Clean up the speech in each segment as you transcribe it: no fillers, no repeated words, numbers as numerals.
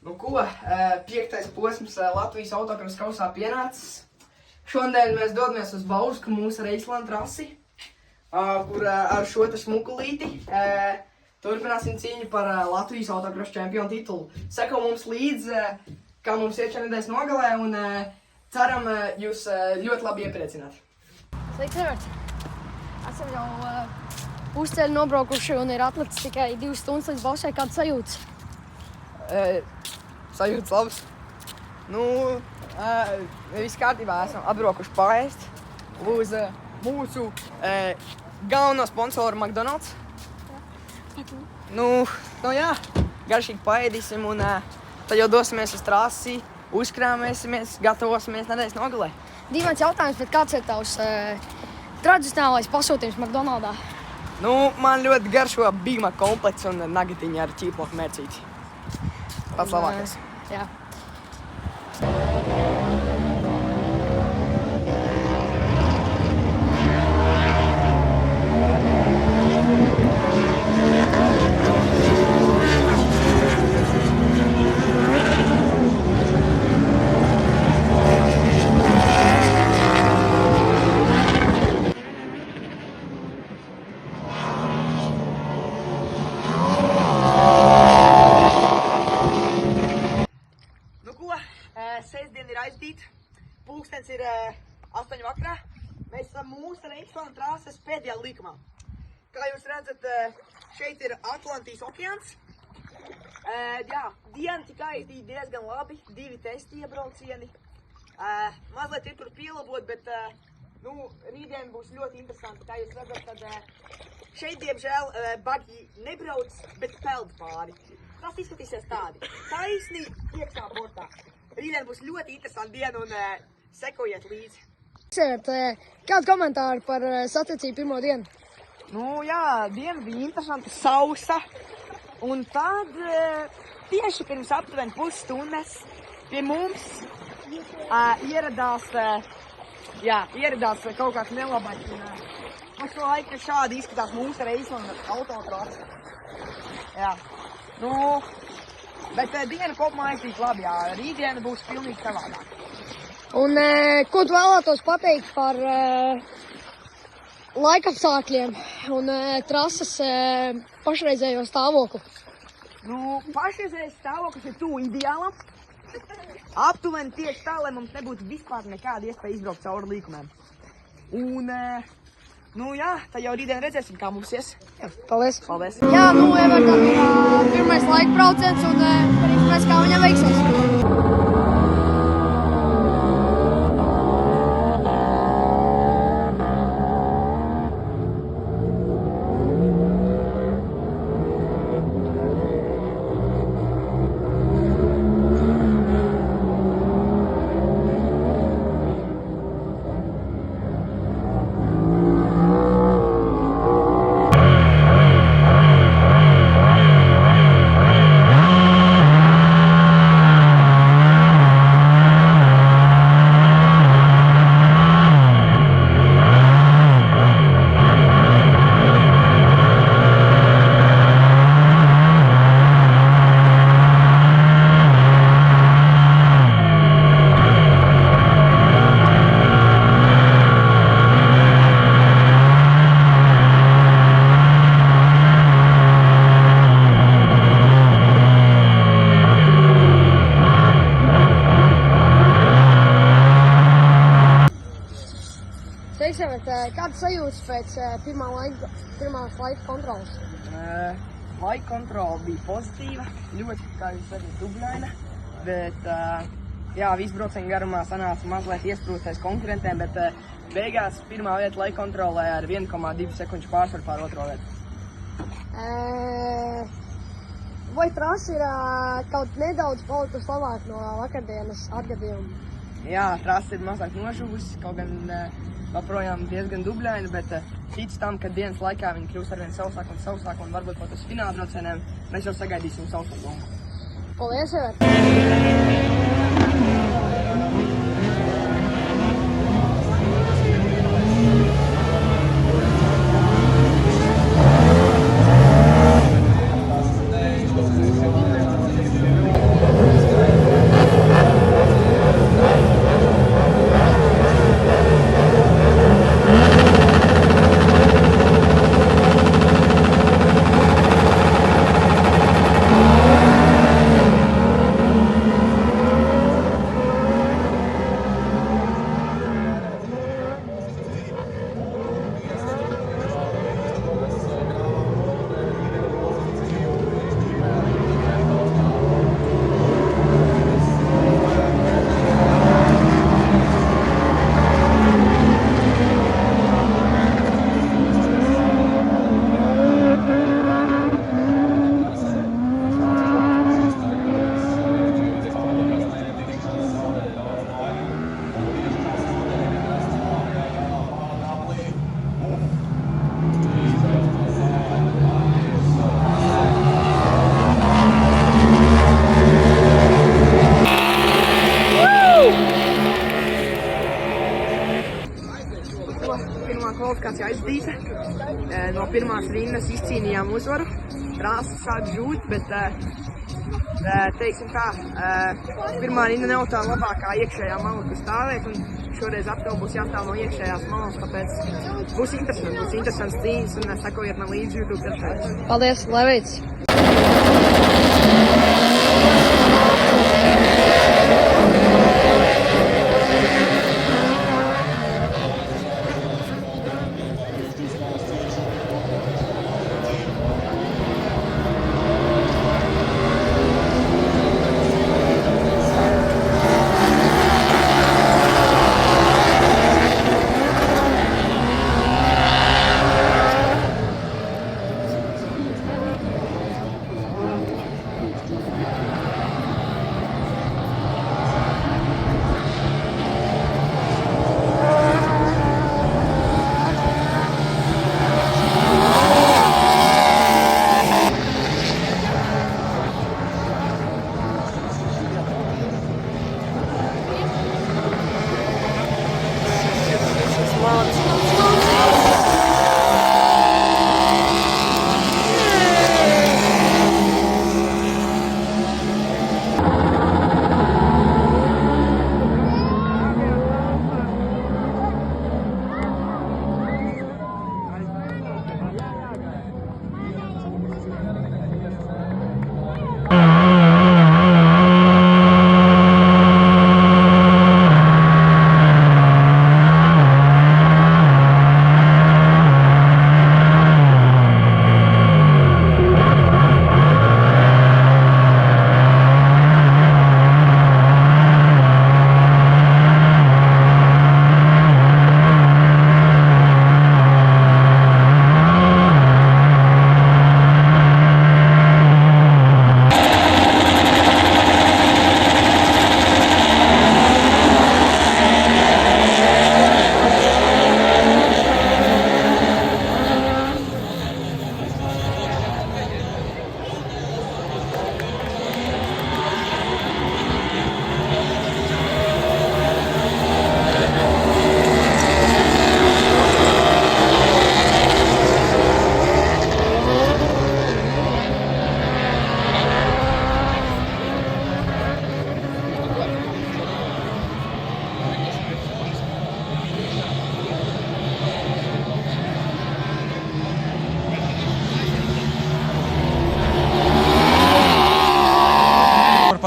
Nu ko, piektais posms Latvijas autokrosa kausā pienācis. Šodien mēs dodamies uz Bausku mūsu Reisland trasi, kur ar šo te smukulīti turpināsim cīņu par Latvijas autokrosa čempionu titulu. Seko mums līdzi, kā mums iet šajā nedēļas nogalē, un ceram jūs ļoti labi iepriecināt. Sveiks, Everts! Esam jau pusceļu nobraukuši un ir atlicis tikai 2 stundas līdz Bauskai. Kāds sajūtas? Sajūtas labs. Nu, viss kārtībā, esam atbraukuši paēst uz mūsu galveno sponsoru McDonald's. Nu jā, garšīgi paēdīsim un tad jau dosimies uz trasi, uzkrāmēsimies, gatavosimies nedēļas nogalē. Dīvains jautājums, bet kāds ir tavs tradicionālais pasūtījums McDonald's? Nu, man ļoti garšo Big Mac komplekts un nagetiņi ar ķīploku mērcīti. Pats labākais. Jā. Sestdien ir aizdīta, pulkstens ir 8 vakarā. Mēs esam mūsu Reisland trases pēdējā likumā. Kā jūs redzat, šeit ir Atlantijas okeāns. Jā, diena tika aizdīta diezgan labi, 2 testi iebraucieni. Mazliet ir tur pielabot, bet rītdien būs ļoti interesanti. Kā jūs redzat, tad šeit, diemžēl, bagi nebrauc, bet peld pāri. Tas izskatīsies tādi. Taisni iekšā bortā. Rītdien būs ļoti interesanti diena un sekojiet līdzi. Kādi komentāri par sacensību pirmo dienu? Nu jā, diena bija interesanta, sausa. Un tad tieši pirms aptuveni pusstundas pie mums ieradās kaut kāds nelabais. Pašu laiku šādi izskatās mūsu Reisland autotrasa. Jā. Bet diena kopumā aizdīt labi, jā. Rītdiena būs pilnīgi savādāk. Un ko tu vēlētos pateikt par laikapstākļiem un trases pašreizējo stāvokli? Nu, pašreizējais stāvoklis ir tuvu ideālam. Aptuveni tieši tā, lai mums nebūtu vispār nekāda iespēja izbraukt cauri līkumiem. Un, jā, tad jau rītdien redzēsim, kā mums ies. Paldies! Paldies! Jā, Evertam ir pirmais laika brauciens un mēs kā viņam veiksies. Kādas sajūtas pēc pirmās laika kontrolas? Laika kontrola bija pozitīva, ļoti, kā jūs redzat, dubļaina, bet visu braucienu garumā sanāca mazliet iesprūstais konkurentiem, bet beigās pirmā vieta laika kontrolē ar 1,2 sekundžu pārsvaru pār otro vietu. Vai trasa ir kaut nedaudz palikusi labāk no vakardienas atgadījuma? Jā, trasa ir mazāk nožuvusi, kaut gan joprojām diezgan dubļaina, bet tic tam, ka dienas laikā viņi kļūs arvien sausāk un varbūt pat uz fināla braucieniem mēs jau sagaidīsim sausumu. Paldies, Everts! Dīta. No pirmās rindas izcīnījām uzvaru. Krāsas sāk žūt, bet teiksim tā, pirmā rinda nav tā labākā iekšējā mala, kur stāvēt, un šoreiz atkal būs jāstāv no iekšējās malas, tāpēc būs interesants cīņas, un sekojiet man līdzi YouTube tiešai. Paldies, lai veids!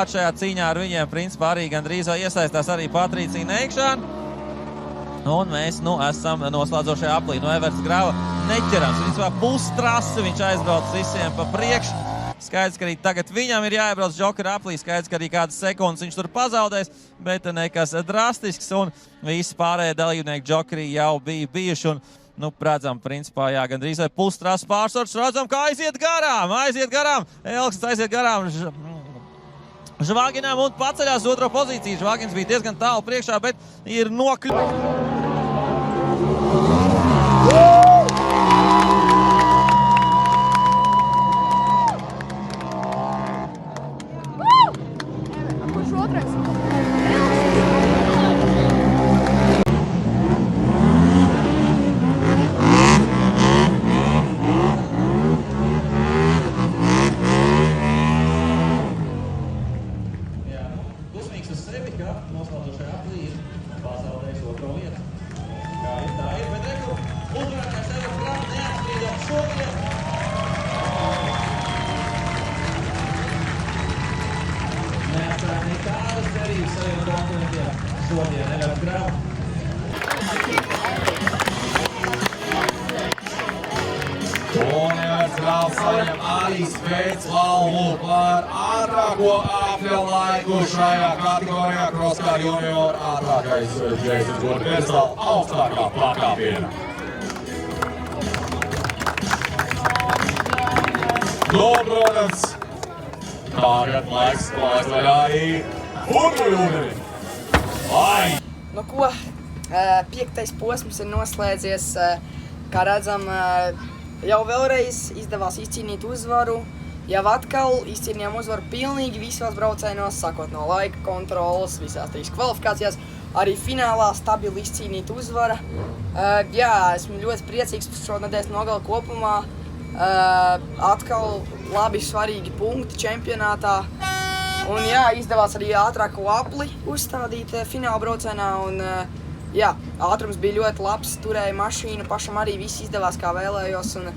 Šajā cīņā ar viņiem, principā, arī gandrīz iesaistās arī Patricija Neikšana. Un mēs, esam noslēdzošajā aplī. Everts Grava neķerams. Principā pustrasi viņš aizbrauc visiem pa priekšu. Skaidrs, ka arī tagad viņam ir jāiebrauc Džokera aplī. Skaidrs, ka arī kādas sekundes viņš tur pazaudēs, bet nekas drastisks. Un visi pārējie dalībnieki Džokerī jau bija bijuši. Un, redzam, principā, jā, gandrīz vai pustrasi pārsvars. Redzam, kā aiziet garām. Elks aiziet garām Žvaginam un paceļās otro pozīciju. Žvagins bija diezgan tālu priekšā, bet ir nokļuvis. Kurš otrais? Noslēdzošajā aplī ir pazaudējis otro vietu. Kā ir tā ir, bet reku uzvarētājs Everts Grava neatstrīdot šodien. Neatstāja nekādas cerības saviem konkurentiem šodien Everts Grava. Un Everts Grava saņem arī spēcbalvu par ātrāko apļa laiku šajā kategorijā Crosscar Junior ātrākais Jasons Gurkersal augstākā pakāpiena. Protams, tagad laiks klāst vaļā i Urmujūdeni. Lai! Nu ko, 5. posms ir noslēdzies, kā redzam, jau vēlreiz izdevās izcīnīt uzvaru. Jau atkal izcīnījām uzvaru pilnīgi visos braucējos, sākot no laika kontrolas, visās 3 kvalifikācijās. arī finālā stabili izcīnīta uzvara. Jā, esmu ļoti priecīgs par šo nedēļas nogali kopumā. Atkal labi svarīgi punkti čempionātā. Un jā, izdevās arī ātrāko apli uzstādīt fināla braucienā. Un, jā, ātrums bija ļoti labs, turēja mašīnu, pašam arī viss izdevās kā vēlējos. Un,